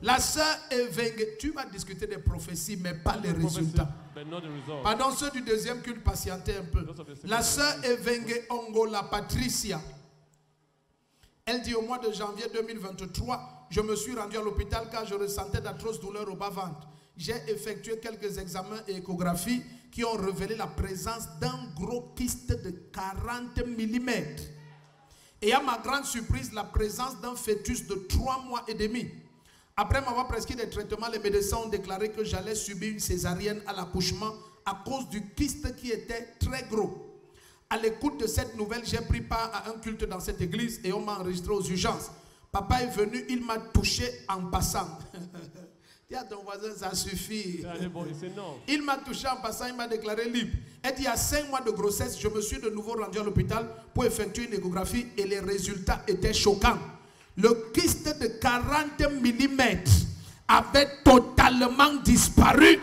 La sœur Evengue, tu vas discuter des prophéties, mais pas les résultats. Pardon, ceux du deuxième culte, patientez un peu. La sœur Evengue Ongola Patricia, elle dit au mois de janvier 2023, je me suis rendu à l'hôpital car je ressentais d'atroces douleurs au bas-ventre. J'ai effectué quelques examens et échographies qui ont révélé la présence d'un gros kyste de 40 mm. Et à ma grande surprise, la présence d'un fœtus de 3 mois et demi. Après m'avoir prescrit des traitements, les médecins ont déclaré que j'allais subir une césarienne à l'accouchement à cause du kyste qui était très gros. À l'écoute de cette nouvelle, j'ai pris part à un culte dans cette église et on m'a enregistré aux urgences. Papa est venu, il m'a touché en passant. Dis à ton voisin, ça suffit. Il m'a touché en passant, il m'a déclaré libre. Elle dit, à 5 mois de grossesse, je me suis de nouveau rendu à l'hôpital pour effectuer une échographie et les résultats étaient choquants. Le kyste de 40 mm avait totalement disparu.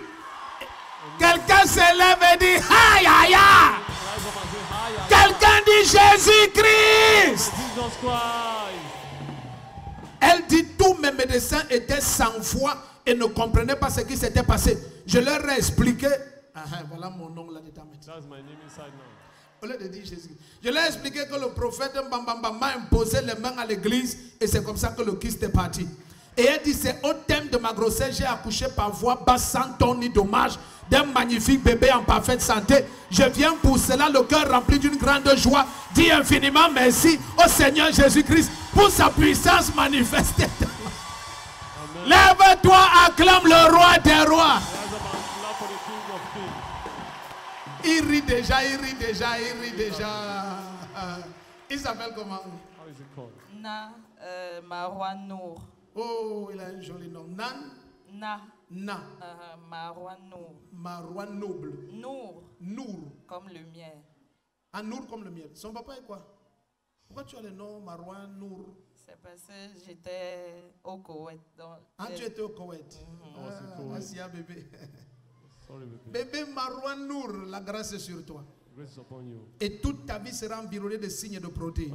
Quelqu'un s'élève et dit, aïe, aïe, aïe. Quelqu'un dit Jésus-Christ. Elle dit, tous mes médecins étaient sans foi et ne comprenaient pas ce qui s'était passé. Je leur ai expliqué. Voilà mon nom là-dedans. Au lieu de dire Jésus. Je leur ai expliqué que le prophète m'a imposé les mains à l'église et c'est comme ça que le kyste est parti. Et elle dit, c'est au thème de ma grossesse, j'ai accouché par voie basse sans ton ni dommage d'un magnifique bébé en parfaite santé. Je viens pour cela, le cœur rempli d'une grande joie. Dis infiniment merci au Seigneur Jésus-Christ pour sa puissance manifestée. Lève-toi, acclame le roi des rois. Il rit déjà, il rit déjà, il rit déjà. Il s'appelle comment? Marwan Nour. Oh, il a un joli nom. Na. Marwan Nour. Marwan Noble. Nour. Nour. Comme le miel. Ah, Nour comme le miel. Son papa est quoi? Pourquoi tu as le nom Marwan Nour? C'est parce que j'étais au Koweït. Tu étais au Koweït. Asia bébé. Bébé Marwan Nour, la grâce est sur toi. Et toute ta vie sera environnée de signes de prodige.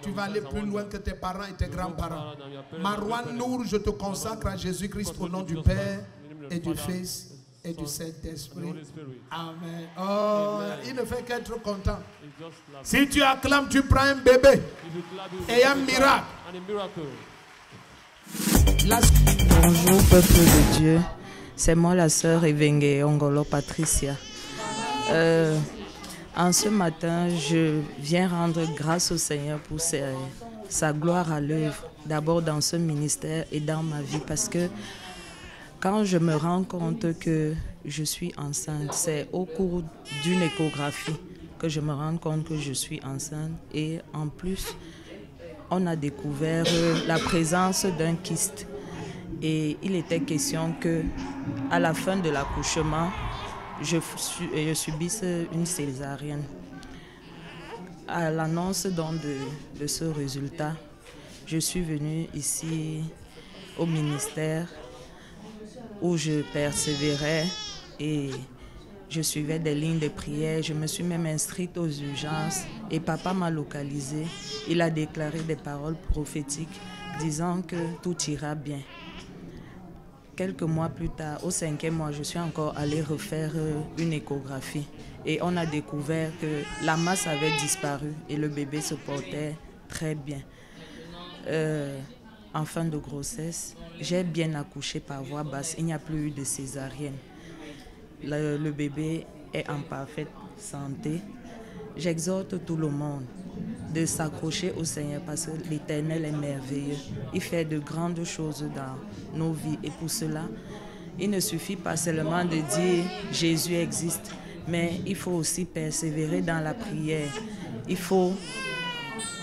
Tu vas aller plus loin que tes parents et tes grands-parents. Marwan Nour, je te consacre à Jésus-Christ au nom du Père et du Fils et du Saint-Esprit. Amen. Oh, il ne fait qu'être content. Si tu acclames, tu prends un bébé et un miracle. Bonjour peuple de Dieu. C'est moi la sœur Evengue Ongola Patricia. En ce matin, je viens rendre grâce au Seigneur pour sa gloire à l'œuvre, d'abord dans ce ministère et dans ma vie, parce que quand je me rends compte que je suis enceinte, c'est au cours d'une échographie que je me rends compte que je suis enceinte, et en plus, on a découvert la présence d'un kyste. Et il était question que, à la fin de l'accouchement, je subisse une césarienne. À l'annonce de ce résultat, je suis venue ici au ministère où je persévérais et je suivais des lignes de prière. Je me suis même inscrite aux urgences et papa m'a localisée. Il a déclaré des paroles prophétiques disant que tout ira bien. Quelques mois plus tard, au 5e mois, je suis encore allée refaire une échographie et on a découvert que la masse avait disparu et le bébé se portait très bien. En fin de grossesse, j'ai bien accouché par voie basse, il n'y a plus eu de césarienne. Le bébé est en parfaite santé. J'exhorte tout le monde de s'accrocher au Seigneur parce que l'Éternel est merveilleux. Il fait de grandes choses dans nos vies et pour cela, il ne suffit pas seulement de dire Jésus existe, mais il faut aussi persévérer dans la prière. Il faut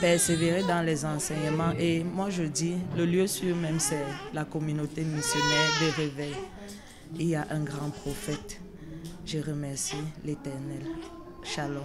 persévérer dans les enseignements et moi je dis, le lieu sûr même c'est la communauté missionnaire de réveil. Il y a un grand prophète. Je remercie l'Éternel. Shalom.